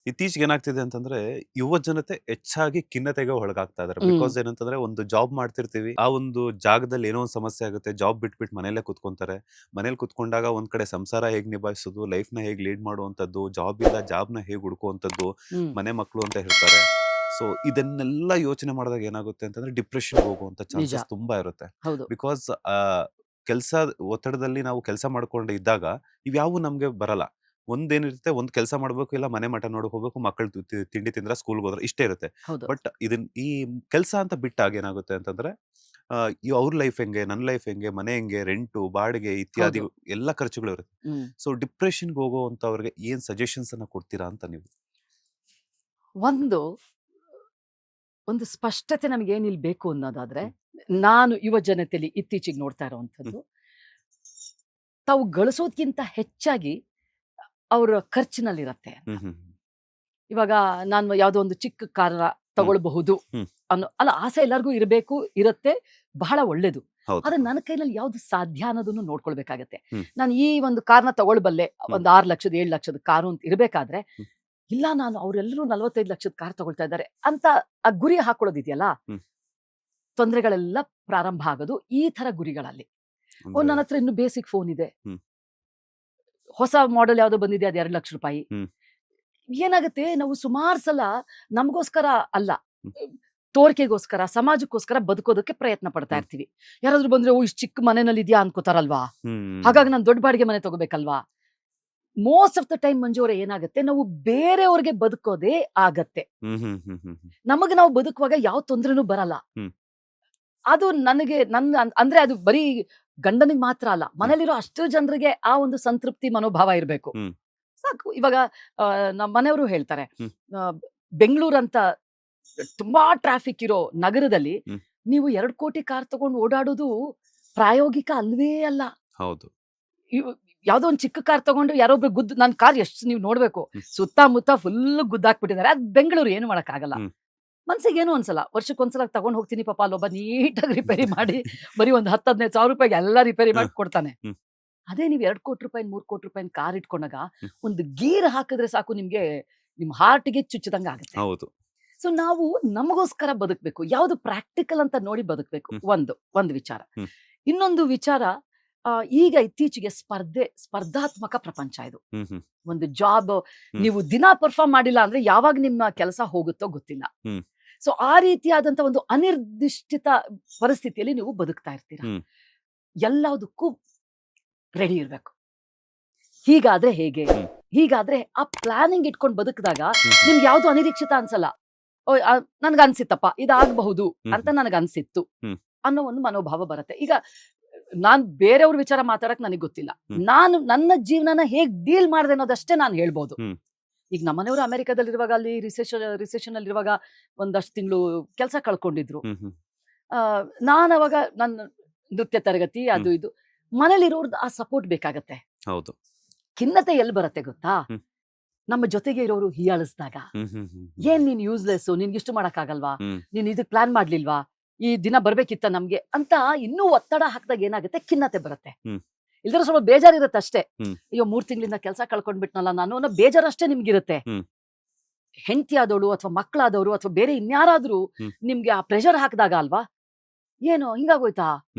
ಇತ್ತೀಚೆಗೆ ಏನಾಗ್ತಿದೆ ಅಂತಂದ್ರೆ ಯುವ ಜನತೆ ಹೆಚ್ಚಾಗಿ ಖಿನ್ನತೆಗೆ ಒಳಗಾಗ್ತಾ ಇದಾರೆ. ಹ್ಮ್ ಬಿಕಾಸ್ ಏನಂತಂದ್ರೆ ಒಂದು ಜಾಬ್ ಮಾಡ್ತಿರ್ತೀವಿ, ಆ ಒಂದು ಜಾಗದಲ್ಲಿ ಏನೋ ಒಂದು ಸಮಸ್ಯೆ ಆಗುತ್ತೆ, ಜಾಬ್ ಬಿಟ್ಬಿಟ್ಟು ಮನೇಲೆ ಕುತ್ಕೊಂತಾರೆ. ಮನೇಲಿ ಕುತ್ಕೊಂಡಾಗ ಒಂದ್ ಕಡೆ ಸಂಸಾರ ಹೇಗ್ ನಿಭಾಯಿಸೋದು, ಲೈಫ್ ನ ಹೇಗ್ ಲೀಡ್ ಮಾಡುವಂತದ್ದು, ಜಾಬ್ ಇಲ್ಲ ಜಾಬ್ ನ ಹೇಗ್ ಹುಡುಕುವಂತದ್ದು, ಹ್ಮ್ ಮನೆ ಮಕ್ಕಳು ಅಂತ ಹೇಳ್ತಾರೆ. ಸೊ ಇದನ್ನೆಲ್ಲ ಯೋಚನೆ ಮಾಡಿದಾಗ ಏನಾಗುತ್ತೆ ಅಂತಂದ್ರೆ ಡಿಪ್ರೆಷನ್ ಹೋಗುವಂತ ನಿಜ. ಚಾನ್ಸಸ್ ತುಂಬಾ ಇರುತ್ತೆ. ಹೌದು. ಬಿಕಾಸ್ ಕೆಲಸ ಒತ್ತಡದಲ್ಲಿ ನಾವು ಕೆಲಸ ಮಾಡ್ಕೊಂಡು ಇದ್ದಾಗ ಇವ್ಯಾವು ನಮ್ಗೆ ಬರಲ್ಲ. ಒಂದೇನಿರುತ್ತೆ, ಒಂದ್ ಕೆಲಸ ಮಾಡ್ಬೇಕು, ಇಲ್ಲ ಮನೆ ಮಠ ನೋಡಕ್ ಹೋಗ್ಬೇಕು, ಮಕ್ಕಳು ತಿಂಡಿ ತಿಂದ್ರ ಸ್ಕೂಲ್ಗೆ ಹೋದ್ರೆ ಇಷ್ಟೇ ಇರುತ್ತೆ. ಹೌದು. ಬಟ್ ಇದನ್ ಈ ಕೆಲಸ ಅಂತ ಬಿಟ್ಟಾಗ ಏನಾಗುತ್ತೆ ಅಂತಂದ್ರೆ ಅವ್ರ ಲೈಫ್ ಹೆಂಗೆ, ನನ್ನ ಲೈಫ್ ಹೆಂಗೆ, ಮನೆ ಹೆಂಗೆ, ರೆಂಟು, ಬಾಡಿಗೆ ಇತ್ಯಾದಿ ಹೌದು. ಎಲ್ಲ ಖರ್ಚುಗಳು ಇರುತ್ತೆ. ಹ್ಮ್ ಸೊ ಡಿಪ್ರೆಷನ್ಗೆ ಹೋಗೋವಂಥವ್ರಿಗೆ ಏನ್ ಸಜೆಷನ್ಸ್ ಅನ್ನ ಕೊಡ್ತೀರಾ ಅಂತ ನೀವು? ಒಂದು ಒಂದು ಸ್ಪಷ್ಟತೆ ನಮ್ಗೆ ಏನಿಲ್ ಬೇಕು ಅನ್ನೋದಾದ್ರೆ, ನಾನು ಯುವ ಜನತೆಯಲ್ಲಿ ಇತ್ತೀಚೆಗೆ ನೋಡ್ತಾ ಇರೋವಂಥದ್ದು, ತಾವು ಗಳಿಸೋದ್ಕಿಂತ ಹೆಚ್ಚಾಗಿ ಅವ್ರ ಖರ್ಚಿನಲ್ಲಿರತ್ತೆ ಅಂತ. ಹ್ಮ್ ಹ್ಮ್ ಇವಾಗ ನಾನು ಯಾವ್ದೋ ಒಂದು ಚಿಕ್ಕ ಕಾರ ತಗೊಳ್ಬಹುದು ಹ್ಮ್. ಅಲ್ಲ, ಆಸೆ ಎಲ್ಲರಿಗೂ ಇರುತ್ತೆ, ಬಹಳ ಒಳ್ಳೇದು. ಹೌದು. ಆದ್ರೆ ನನ್ನ ಕೈನಲ್ಲಿ ಯಾವ್ದು ಸಾಧ್ಯ ಅನ್ನೋದನ್ನು ನೋಡ್ಕೊಳ್ಬೇಕಾಗತ್ತೆ. ಹ್ಮ್. ನಾನು ಈ ಒಂದು ಕಾರ್ನ ತಗೊಳ್ಬಲ್ಲೆ, ಒಂದು 6 ಲಕ್ಷದ 7 ಲಕ್ಷದ ಕಾರು ಅಂತ ಇರಬೇಕಾದ್ರೆ, ಹ್ಮ್. ಇಲ್ಲ ನಾನು ಅವರೆಲ್ಲರೂ 45 ಲಕ್ಷದ ಕಾರ್ ತಗೊಳ್ತಾ ಇದ್ದಾರೆ ಅಂತ ಆ ಗುರಿ ಹಾಕೊಳ್ಳೋದಿದೆಯಲ್ಲ, ಹ್ಮ್. ತೊಂದರೆಗಳೆಲ್ಲ ಪ್ರಾರಂಭ ಆಗೋದು ಈ ತರ ಗುರಿಗಳಲ್ಲಿ. ನನ್ನ ಹತ್ರ ಇನ್ನು ಬೇಸಿಕ್ ಫೋನ್ ಇದೆ, ಹ್ಮ್. ಹೊಸ ಮಾಡೆಲ್ ಯಾವ್ದೋ ಬಂದಿದೆ, ಅದು 2 ಲಕ್ಷ ರೂಪಾಯಿ. ಹ್ಮ್. ಏನಾಗುತ್ತೆ, ನಾವು ಸುಮಾರು ಸಲ ನಮಗೋಸ್ಕರ ಅಲ್ಲ, ಹ್ಮ್. ತೋರಿಕೆಗೋಸ್ಕರ, ಸಮಾಜಕ್ಕೋಸ್ಕರ ಬದುಕೋದಕ್ಕೆ ಪ್ರಯತ್ನ ಪಡ್ತಾ ಇರ್ತೀವಿ. ಯಾರಾದ್ರೂ ಬಂದ್ರೆ, ಓ ಇಷ್ಟು ಚಿಕ್ಕ ಮನೆಯಲ್ಲಿ ಇದೆಯಾ ಅನ್ಕೋತಾರಲ್ವಾ, ಹಾಗಾಗಿ ನಾನು ದೊಡ್ಡ ಬಾಡಿಗೆ ಮನೆ ತಗೋಬೇಕಲ್ವಾ. ಮೋಸ್ಟ್ ಆಫ್ ದ ಟೈಮ್ ಮಂಜುವರೆ ಏನಾಗುತ್ತೆ, ನಾವು ಬೇರೆಯವ್ರಿಗೆ ಬದುಕೋದೇ ಆಗತ್ತೆ. ನಮಗೆ ನಾವು ಬದುಕುವಾಗ ಯಾವ ತೊಂದ್ರೆನೂ ಬರಲ್ಲ. ಅದು ನನಗೆ ಅಂದ್ರೆ ಅದು ಬರೀ ಗಂಡನಿಗೆ ಮಾತ್ರ ಅಲ್ಲ, ಮನೇಲಿರೋ ಅಷ್ಟು ಜನರಿಗೆ ಆ ಒಂದು ಸಂತೃಪ್ತಿ ಮನೋಭಾವ ಇರಬೇಕು. ಸಾಕು. ಇವಾಗ ನಮ್ಮ ಮನೆಯವರು ಹೇಳ್ತಾರೆ, ಬೆಂಗಳೂರಂತ ತುಂಬಾ ಟ್ರಾಫಿಕ್ ಇರೋ ನಗರದಲ್ಲಿ ನೀವು 2 ಕೋಟಿ ಕಾರ್ ತಗೊಂಡು ಓಡಾಡೋದು ಪ್ರಾಯೋಗಿಕ ಅಲ್ವೇ ಅಲ್ಲ. ಹೌದು. ಯಾವ್ದೋ ಒಂದು ಚಿಕ್ಕ ಕಾರ್ ತಗೊಂಡು ಯಾರೊಬ್ರು ಗುದ್ದು, ನನ್ನ ಕಾರ್ ಎಷ್ಟು ನೀವು ನೋಡ್ಬೇಕು, ಸುತ್ತಮುತ್ತ ಫುಲ್ ಗುದ್ದಾಕ್ಬಿಟ್ಟಿದ್ದಾರೆ. ಅದು ಬೆಂಗಳೂರು, ಏನು ಮಾಡಕ್ ಆಗಲ್ಲ. ಮನ್ಸಿಗೆ ಏನು ಅನ್ಸಲ್ಲ. ವರ್ಷಕ್ಕೊಂದ್ಸಲ ತಗೊಂಡ್ ಹೋಗ್ತೀನಿ, ಪಾಪ ಅಲ್ಲೊಬ್ಬ ನೀಟಾಗಿ ರಿಪೇರಿ ಮಾಡಿ ಬರೀ ಒಂದು 10-15 ಸಾವಿರ ರೂಪಾಯಿಗೆ ಎಲ್ಲ ರಿಪೇರಿ ಮಾಡಿ ಕೊಡ್ತಾನೆ. ಅದೇ ನೀವು 2 ಕೋಟಿ ರೂಪಾಯಿ 3 ಕೋಟಿ ರೂಪಾಯಿ ಕಾರ್ ಇಟ್ಕೊಂಡಾಗ ಒಂದು ಗೀರ್ ಹಾಕಿದ್ರೆ ಸಾಕು, ನಿಮ್ಗೆ ನಿಮ್ ಹಾರ್ಟ್ಗೆ ಚುಚ್ಚಿದಂಗ ಆಗುತ್ತೆ. ಹೌದು. ಸೊ ನಾವು ನಮಗೋಸ್ಕರ ಬದುಕಬೇಕು, ಯಾವ್ದು ಪ್ರಾಕ್ಟಿಕಲ್ ಅಂತ ನೋಡಿ ಬದುಕಬೇಕು. ಒಂದು ವಿಚಾರ. ಇನ್ನೊಂದು ವಿಚಾರ, ಈಗ ಇತ್ತೀಚೆಗೆ ಸ್ಪರ್ಧಾತ್ಮಕ ಪ್ರಪಂಚ ಇದು. ಒಂದು ಜಾಬ್ ನೀವು ದಿನ ಪರ್ಫಾರ್ಮ್ ಮಾಡಿಲ್ಲ ಅಂದ್ರೆ ಯಾವಾಗ ನಿಮ್ಮ ಕೆಲಸ ಹೋಗುತ್ತೋ ಗೊತ್ತಿಲ್ಲ. ಸೊ ಆ ರೀತಿಯಾದಂತ ಒಂದು ಅನಿರ್ದಿಷ್ಟ ಪರಿಸ್ಥಿತಿಯಲ್ಲಿ ನೀವು ಬದುಕ್ತಾ ಇರ್ತೀರ. ಎಲ್ಲದಕ್ಕೂ ರೆಡಿ ಇರ್ಬೇಕು. ಹೀಗಾದ್ರೆ ಹೇಗೆ, ಹೀಗಾದ್ರೆ ಆ ಪ್ಲಾನಿಂಗ್ ಇಟ್ಕೊಂಡು ಬದುಕಿದಾಗ ನಿಮ್ಗೆ ಯಾವ್ದು ಅನಿರೀಕ್ಷಿತ ಅನ್ಸಲ್ಲ. ನನ್ಗ ಅನ್ಸಿತ್ತಪ್ಪ ಇದಾಗಬಹುದು ಅಂತ ನನಗ ಅನ್ಸಿತ್ತು ಅನ್ನೋ ಒಂದು ಮನೋಭಾವ ಬರುತ್ತೆ. ಈಗ ನಾನ್ ಬೇರೆಯವ್ರ ವಿಚಾರ ಮಾತಾಡಕ್ ನನಗೆ ಗೊತ್ತಿಲ್ಲ, ನಾನು ನನ್ನ ಜೀವನನ ಹೇಗ್ ಡೀಲ್ ಮಾಡಿದೆ ಅನ್ನೋದಷ್ಟೇ ನಾನು ಹೇಳ್ಬೋದು. ಈಗ ನಮ್ಮನೆಯವರು ಅಮೆರಿಕದಲ್ಲಿರುವಾಗ, ಅಲ್ಲಿ ರಿಸೆಷನ್ ಅಲ್ಲಿರುವಾಗ ಒಂದಷ್ಟು ತಿಂಗಳು ಕೆಲಸ ಕಳ್ಕೊಂಡಿದ್ರು. ನಾನು ಅವಾಗ ನನ್ನ ನೃತ್ಯ ತರಗತಿ ಅದು ಇದು, ಮನೇಲಿರೋರ್ದು ಆ ಸಪೋರ್ಟ್ ಬೇಕಾಗತ್ತೆ. ಹೌದು. ಖಿನ್ನತೆ ಎಲ್ಲಿ ಬರುತ್ತೆ ಗೊತ್ತಾ, ನಮ್ಮ ಜೊತೆಗೆ ಇರೋರು ಹೀಯಾಳಿಸಿದಾಗ, ಏನ್ ನೀನ್ ಯೂಸ್ಲೆಸ್, ನಿನ್ಗಿಷ್ಟು ಮಾಡಕ್ ಆಗಲ್ವಾ, ನೀನ್ ಇದಕ್ ಪ್ಲಾನ್ ಮಾಡ್ಲಿಲ್ವಾ, ಈ ದಿನ ಬರ್ಬೇಕಿತ್ತ ನಮ್ಗೆ ಅಂತ ಇನ್ನೂ ಒತ್ತಡ ಹಾಕಿದಾಗ ಏನಾಗುತ್ತೆ, ಖಿನ್ನತೆ ಬರುತ್ತೆ. ಇಲ್ದ್ರೆ ಸ್ವಲ್ಪ ಬೇಜಾರಿರುತ್ತೆ ಅಷ್ಟೇ. ಅಯ್ಯೋ 3 ತಿಂಗಳಿಂದ ಕೆಲಸ ಕಳ್ಕೊಂಡ್ಬಿಟ್ನಲ್ಲ ನಾನು ಅನ್ನೋ ಬೇಜಾರಷ್ಟೇ ನಿಮ್ಗಿರುತ್ತೆ. ಹೆಂಡತಿ ಆದವಳು ಅಥವಾ ಮಕ್ಕಳಾದವರು ಅಥವಾ ಬೇರೆ ಇನ್ಯಾರಾದ್ರೂ ನಿಮ್ಗೆ ಆ ಪ್ರೆಷರ್ ಹಾಕಿದಾಗ ಅಲ್ವಾ, ಏನು ಹಿಂಗಾಗೋಯ್ತಾ,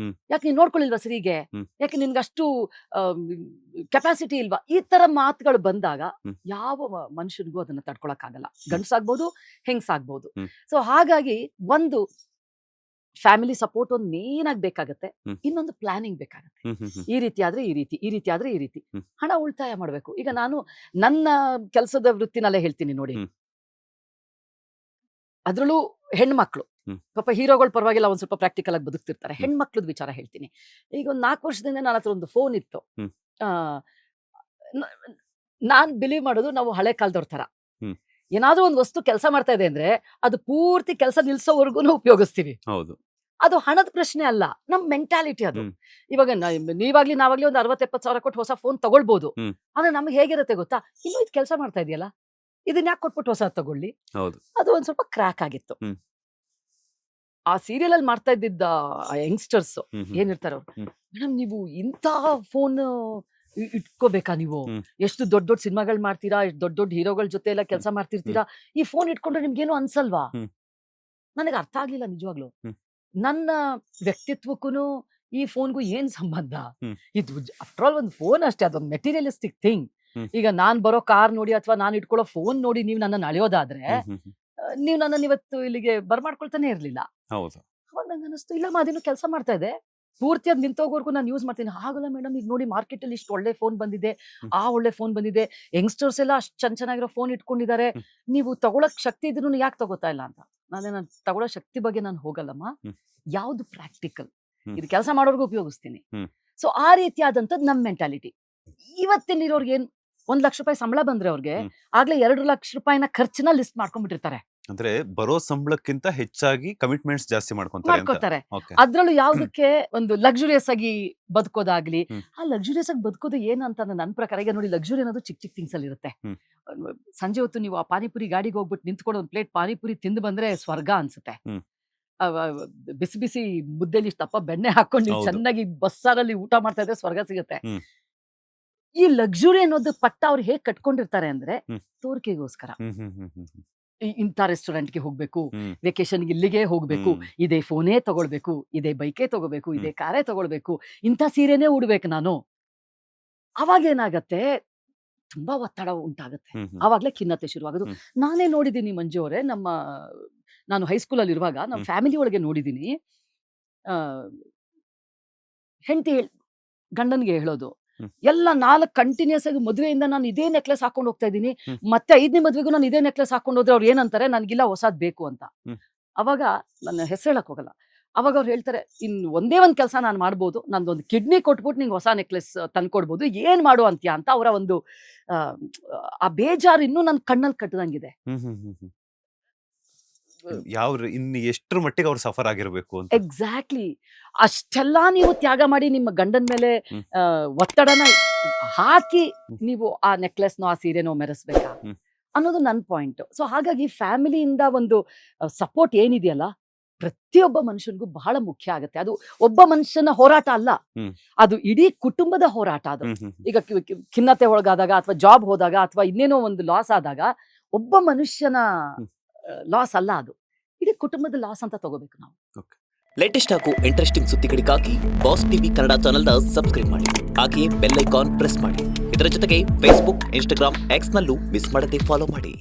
ಯಾಕೆ ನೀನ್ ನೋಡ್ಕೊಳ್ಳಿಲ್ವಾ ಸರಿಗೆ, ಯಾಕೆ ನಿನ್ಗಷ್ಟು ಕೆಪಾಸಿಟಿ ಇಲ್ವಾ, ಈ ತರ ಮಾತುಗಳು ಬಂದಾಗ ಯಾವ ಮನುಷ್ಯನಿಗೂ ಅದನ್ನ ತಡ್ಕೊಳಕ್ ಆಗಲ್ಲ. ಗಂಡ್ಸಾಗ್ಬೋದು, ಹೆಂಗ್ಸಾಗ್ಬೋದು. ಸೊ ಹಾಗಾಗಿ ಒಂದು ಫ್ಯಾಮಿಲಿ ಸಪೋರ್ಟ್ ಒಂದು ಮೇನ್ ಆಗಿ ಬೇಕಾಗತ್ತೆ. ಇನ್ನೊಂದು ಪ್ಲಾನಿಂಗ್ ಬೇಕಾಗತ್ತೆ. ಈ ರೀತಿ ಆದ್ರೆ ಈ ರೀತಿ, ಈ ರೀತಿ ಆದ್ರೆ ಈ ರೀತಿ ಹಣ ಉಳಿತಾಯ ಮಾಡ್ಬೇಕು. ಈಗ ನಾನು ನನ್ನ ಕೆಲಸದ ವೃತ್ತಿನಲ್ಲೇ ಹೇಳ್ತೀನಿ ನೋಡಿ, ಅದ್ರಲ್ಲೂ ಹೆಣ್ಮಕ್ಳು ಪಾಪ ಹೀರೋಗಳು ಪರವಾಗಿಲ್ಲ, ಒಂದ್ ಸ್ವಲ್ಪ ಪ್ರಾಕ್ಟಿಕಲ್ ಆಗಿ ಬದುಕ್ತಿರ್ತಾರೆ. ಹೆಣ್ಮಕ್ಳದ್ ವಿಚಾರ ಹೇಳ್ತೀನಿ. ಈಗ ಒಂದ್ 4 ವರ್ಷದಿಂದ ನನ್ನ ಹತ್ರ ಒಂದು ಫೋನ್ ಇತ್ತು. ನಾನ್ ಬಿಲೀವ್ ಮಾಡೋದು, ನಾವು ಹಳೆ ಕಾಲದವ್ರ ತರ ಏನಾದ್ರೂ ಒಂದು ವಸ್ತು ಕೆಲಸ ಮಾಡ್ತಾ ಇದೆ ಅಂದ್ರೆ ಅದು ಪೂರ್ತಿ ಕೆಲಸ ನಿಲ್ಸೋವರೆಗೂ ಉಪಯೋಗಿಸ್ತೀವಿ. ಹೌದು. ಅದು ಹಣದ ಪ್ರಶ್ನೆ ಅಲ್ಲ, ನಮ್ ಮೆಂಟಾಲಿಟಿ ಅದು. ಇವಾಗ ನಾವಾಗ್ಲಿ ಒಂದು 60-70 ಸಾವಿರ ಕೊಟ್ಟು ಹೊಸ ಫೋನ್ ತಗೊಳ್ಬಹುದು. ಆದ್ರೆ ನಮ್ಗೆ ಹೇಗಿರುತ್ತೆ ಗೊತ್ತಾ, ಇನ್ನೂ ಇದು ಕೆಲಸ ಮಾಡ್ತಾ ಇದೆಯಲ್ಲ, ಇದನ್ನ ಯಾಕೆ ಕೊಟ್ಬಿಟ್ಟು ಹೊಸ ತಗೊಳ್ಳಿ. ಅದು ಒಂದ್ ಸ್ವಲ್ಪ ಕ್ರ್ಯಾಕ್ ಆಗಿತ್ತು. ಆ ಸೀರಿಯಲ್ ಅಲ್ಲಿ ಮಾಡ್ತಾ ಇದ್ದಿದ್ದ ಯಂಗ್ಸ್ಟರ್ಸ್ ಏನಿರ್ತಾರ, ಮೇಡಮ್ ನೀವು ಇಂಥ ಫೋನ್ ಇಟ್ಕೋಬೇಕಾ ನೀವು? ಹ್ಮ್. ಎಷ್ಟು ದೊಡ್ಡ ದೊಡ್ಡ ಸಿನಿಮಾಗಳು ಮಾಡ್ತೀರಾ, ಎಷ್ಟು ದೊಡ್ಡ ದೊಡ್ಡ ಹೀರೋಗಳ ಜೊತೆ ಎಲ್ಲ ಕೆಲಸ ಮಾಡ್ತಿರ್ತೀರಾ, ಈ ಫೋನ್ ಇಟ್ಕೊಂಡ್ರೆ ನಿಮ್ಗೇನು ಅನ್ಸಲ್ವಾ? ಹ್ಮ್. ನನಗೆ ಅರ್ಥ ಆಗ್ಲಿಲ್ಲ ನಿಜವಾಗ್ಲು. ಹ್ಮ್. ನನ್ನ ವ್ಯಕ್ತಿತ್ವಕ್ಕೂ ಈ ಫೋನ್ಗೂ ಏನ್ ಸಂಬಂಧ? ಹ್ಮ್. ಇದು ಆಫ್ಟರ್ ಆಲ್ ಒಂದು ಫೋನ್ ಅಷ್ಟೇ, ಅದೊಂದು ಮೆಟೀರಿಯಲಿಸ್ಟಿಕ್ ಥಿಂಗ್. ಹ್ಮ್. ಈಗ ನಾನ್ ಬರೋ ಕಾರ್ ನೋಡಿ ಅಥವಾ ನಾನು ಇಟ್ಕೊಳ್ಳೋ ಫೋನ್ ನೋಡಿ ನೀವು ನನ್ನನ್ನು ಅಳೆಯೋದಾದ್ರೆ ನೀವು ನನ್ನನ್ನು ಇವತ್ತು ಇಲ್ಲಿಗೆ ಬರ್ಮಾಡ್ಕೊಳ್ತಾನೆ ಇರ್ಲಿಲ್ಲ. ಹೌದು. ಅವಾಗ ನಂಗೆ ಅನಿಸ್ತು, ಇಲ್ಲಮ್ಮ ಅದೇನು ಕೆಲಸ ಮಾಡ್ತಾ ಇದೆ, ಪೂರ್ತಿ ಅದ್ ನಿಂತೋಗೋರ್ಗು ನಾನು ಯೂಸ್ ಮಾಡ್ತೀನಿ. ಹಾಗಲ್ಲ ಮೇಡಮ್, ಈಗ ನೋಡಿ ಮಾರ್ಕೆಟ್ ಅಲ್ಲಿ ಇಷ್ಟು ಒಳ್ಳೆ ಫೋನ್ ಬಂದಿದೆ, ಆ ಒಳ್ಳೆ ಫೋನ್ ಬಂದಿದೆ, ಯಂಗ್ಸ್ಟರ್ಸ್ ಎಲ್ಲ ಅಷ್ಟು ಚೆನ್ನಾಗಿರೋ ಫೋನ್ ಇಟ್ಕೊಂಡಿದ್ದಾರೆ, ನೀವು ತಗೊಳಕ್ ಶಕ್ತಿ ಇದ್ರೂ ಯಾಕೆ ತಗೋತಾ ಇಲ್ಲ ಅಂತ. ನಾನು ತಗೊಳ್ಳೋ ಶಕ್ತಿ ಬಗ್ಗೆ ನಾನು ಹೋಗಲ್ಲಮ್ಮ, ಯಾವ್ದು ಪ್ರಾಕ್ಟಿಕಲ್ ಇದು ಕೆಲಸ ಮಾಡೋರ್ಗು ಉಪಯೋಗಿಸ್ತೀನಿ. ಸೊ ಆ ರೀತಿಯಾದಂಥದ್ದು ನಮ್ ಮೆಂಟಾಲಿಟಿ. ಇವತ್ತಿನಿರೋರ್ಗೆ ಏನ್ 1 ಲಕ್ಷ ರೂಪಾಯಿ ಸಂಬಳ ಬಂದ್ರೆ ಅವ್ರಿಗೆ ಆಗ್ಲೇ 2 ಲಕ್ಷ ರೂಪಾಯಿನ ಖರ್ಚನ್ನ ಲಿಸ್ಟ್ ಮಾಡ್ಕೊಂಡ್ಬಿಟ್ಟಿರ್ತಾರೆ. ಅಂದ್ರೆ ಬರೋ ಸಂಬಳಕ್ಕಿಂತ ಹೆಚ್ಚಾಗಿ ಕಮಿಟ್ಮೆಂಟ್ಸ್ ಜಾಸ್ತಿ ಮಾಡ್ಕೊಂತಾರೆ. ಅದ್ರಲ್ಲೂ ಯಾವ್ದಕ್ಕೆ ಒಂದು ಲಕ್ಸುರಿಯಸ್ ಆಗಿ ಬದುಕೋದಾಗ್ಲಿ, ಆ ಲಕ್ಸುರಿಯಸ್ ಆಗಿ ಬದುಕೋದು ಏನು ಅಂತ ನನ್ನ ಪ್ರಕಾರ. ಈಗ ನೋಡಿ, ಲಕ್ಸುರಿ ಅನ್ನೋದು ಚಿಕ್ಕ ಚಿಕ್ಕ ಥಿಂಗ್ಸ್ ಅಲ್ಲಿ ಇರುತ್ತೆ. ಸಂಜೆ ಹೊತ್ತು ನೀವು ಆ ಪಾನಿಪುರಿ ಗಾಡಿಗೆ ಹೋಗ್ಬಿಟ್ಟು ನಿಂತ್ಕೊಂಡು ಒಂದು ಪ್ಲೇಟ್ ಪಾನಿಪುರಿ ತಿಂದು ಬಂದ್ರೆ ಸ್ವರ್ಗ ಅನ್ಸುತ್ತೆ. ಬಿಸಿ ಬಿಸಿ ಮುದ್ದೆಲಿ ಇಷ್ಟಪ್ಪ ಬೆಣ್ಣೆ ಹಾಕೊಂಡು ನೀವು ಚೆನ್ನಾಗಿ ಬಸ್ಸಾರಲ್ಲಿ ಊಟ ಮಾಡ್ತಾ ಇದ್ರೆ ಸ್ವರ್ಗ ಸಿಗುತ್ತೆ. ಈ ಲಕ್ಸುರಿ ಅನ್ನೋದು ಪಟ್ಟ ಅವ್ರು ಹೇಗ್ ಕಟ್ಕೊಂಡಿರ್ತಾರೆ ಅಂದ್ರೆ ತೋರಿಕೆಗೋಸ್ಕರ. ಇಂಥ ರೆಸ್ಟೋರೆಂಟ್ಗೆ ಹೋಗ್ಬೇಕು, ವೆಕೇಶನ್ಗೆ ಇಲ್ಲಿಗೆ ಹೋಗ್ಬೇಕು, ಇದೇ ಫೋನೇ ತಗೊಳ್ಬೇಕು, ಇದೇ ಬೈಕೇ ತಗೋಬೇಕು, ಇದೇ ಕಾರೇ ತಗೊಳ್ಬೇಕು, ಇಂಥ ಸೀರೆನೇ ಉಡ್ಬೇಕು ನಾನು. ಅವಾಗ ಏನಾಗತ್ತೆ, ತುಂಬಾ ಒತ್ತಡ ಉಂಟಾಗತ್ತೆ. ಆವಾಗ್ಲೇ ಖಿನ್ನತೆ ಶುರುವಾಗೋದು. ನಾನೇ ನೋಡಿದ್ದೀನಿ ಮಂಜು ಅವರೇ, ನಾನು ಹೈಸ್ಕೂಲ್ ಅಲ್ಲಿ ಇರುವಾಗ ನಮ್ಮ ಫ್ಯಾಮಿಲಿ ಒಳಗೆ ನೋಡಿದ್ದೀನಿ, ಹೆಂಡತಿ ಗಂಡನ್ಗೆ ಹೇಳೋದು, ಎಲ್ಲ 4 ಕಂಟಿನ್ಯೂಸ್ ಆಗಿ ಮದುವೆಯಿಂದ ನಾನು ಇದೇ ನೆಕ್ಲೆಸ್ ಹಾಕೊಂಡು ಹೋಗ್ತಾ ಇದ್ದೀನಿ, ಮತ್ತೆ 5ನೇ ಮದ್ವೆಗೂ ನಾನು ಇದೇ ನೆಕ್ಲೆಸ್ ಹಾಕೊಂಡು ಹೋದ್ರೆ ಅವ್ರು ಏನಂತಾರೆ, ನನ್ಗಿಲ್ಲ ಹೊಸಾದ್ ಬೇಕು ಅಂತ. ಅವಾಗ ನನ್ನ ಹೆಸರು ಹೇಳಕ್ ಹೋಗಲ್ಲ. ಅವಾಗ ಅವ್ರು ಹೇಳ್ತಾರೆ, ಒಂದೇ ಒಂದ್ ಕೆಲಸ ನಾನು ಮಾಡ್ಬೋದು, ನಂದೊಂದು ಕಿಡ್ನಿ ಕೊಟ್ಬಿಟ್ಟು ನಿಂಗೆ ಹೊಸ ನೆಕ್ಲೆಸ್ ತಂದ್ಕೊಡ್ಬೋದು, ಏನ್ ಮಾಡು ಅಂತ್ಯಾ ಅಂತ ಅವರ ಒಂದು ಆ ಬೇಜಾರು ಇನ್ನೂ ನನ್ನ ಕಣ್ಣಲ್ಲಿ ಕಟ್ಟದಂಗಿದೆ. ಇನ್ನು ಎಷ್ಟರ ಮಟ್ಟಿಗೆ ಅವ್ರು ಸಫರ್ ಆಗಿರ್ಬೇಕು ಅಂತ. ಎಕ್ಸಾಕ್ಟ್ಲಿ. ಅಷ್ಟೆಲ್ಲಾ ನೀವು ತ್ಯಾಗ ಮಾಡಿ ನಿಮ್ಮ ಗಂಡನ ಮೇಲೆ ಒತ್ತಡನ ಹಾಕಿ ನೀವು ಆ ನೆಕ್ಲೆಸ್ನೋ ಆ ಸೀರೆನೋ ಮೆರೆಸ್ಬೇಕಾ ಅನ್ನೋದು ನನ್ನ ಪಾಯಿಂಟ್. ಸೊ ಹಾಗಾಗಿ ಫ್ಯಾಮಿಲಿಯಿಂದ ಒಂದು ಸಪೋರ್ಟ್ ಏನಿದೆಯಲ್ಲ, ಪ್ರತಿಯೊಬ್ಬ ಮನುಷ್ಯನಿಗೂ ಬಹಳ ಮುಖ್ಯ ಆಗುತ್ತೆ. ಅದು ಒಬ್ಬ ಮನುಷ್ಯನ ಹೋರಾಟ ಅಲ್ಲ, ಅದು ಇಡೀ ಕುಟುಂಬದ ಹೋರಾಟ. ಅದು ಈಗ ಖಿನ್ನತೆ ಒಳಗಾದಾಗ ಅಥವಾ ಜಾಬ್ ಹೋದಾಗ ಅಥವಾ ಇನ್ನೇನೋ ಒಂದು ಲಾಸ್ ಆದಾಗ ಒಬ್ಬ ಮನುಷ್ಯನ ಲಾಸ್ ಅಲ್ಲ, ಅದು ಇಡೀ ಕುಟುಂಬದ ಲಾಸ್ ಅಂತ ತಗೋಬೇಕು ನಾವು. ಲೇಟೆಸ್ಟ್ ಹಾಗೂ ಇಂಟ್ರೆಸ್ಟಿಂಗ್ ಸುದ್ದಿಗಳಿಗಾಗಿ ಬಾಸ್ ಟಿವಿ ಕನ್ನಡ ಚಾನೆಲ್ನ ಸಬ್ಸ್ಕ್ರೈಬ್ ಮಾಡಿ, ಹಾಗೆಯೇ ಬೆಲ್ ಐಕಾನ್ ಪ್ರೆಸ್ ಮಾಡಿ. ಇದರ ಜೊತೆಗೆ ಫೇಸ್ಬುಕ್, ಇನ್ಸ್ಟಾಗ್ರಾಮ್, ಎಕ್ಸ್ ನಲ್ಲೂ ಮಿಸ್ ಮಾಡದೆ ಫಾಲೋ ಮಾಡಿ.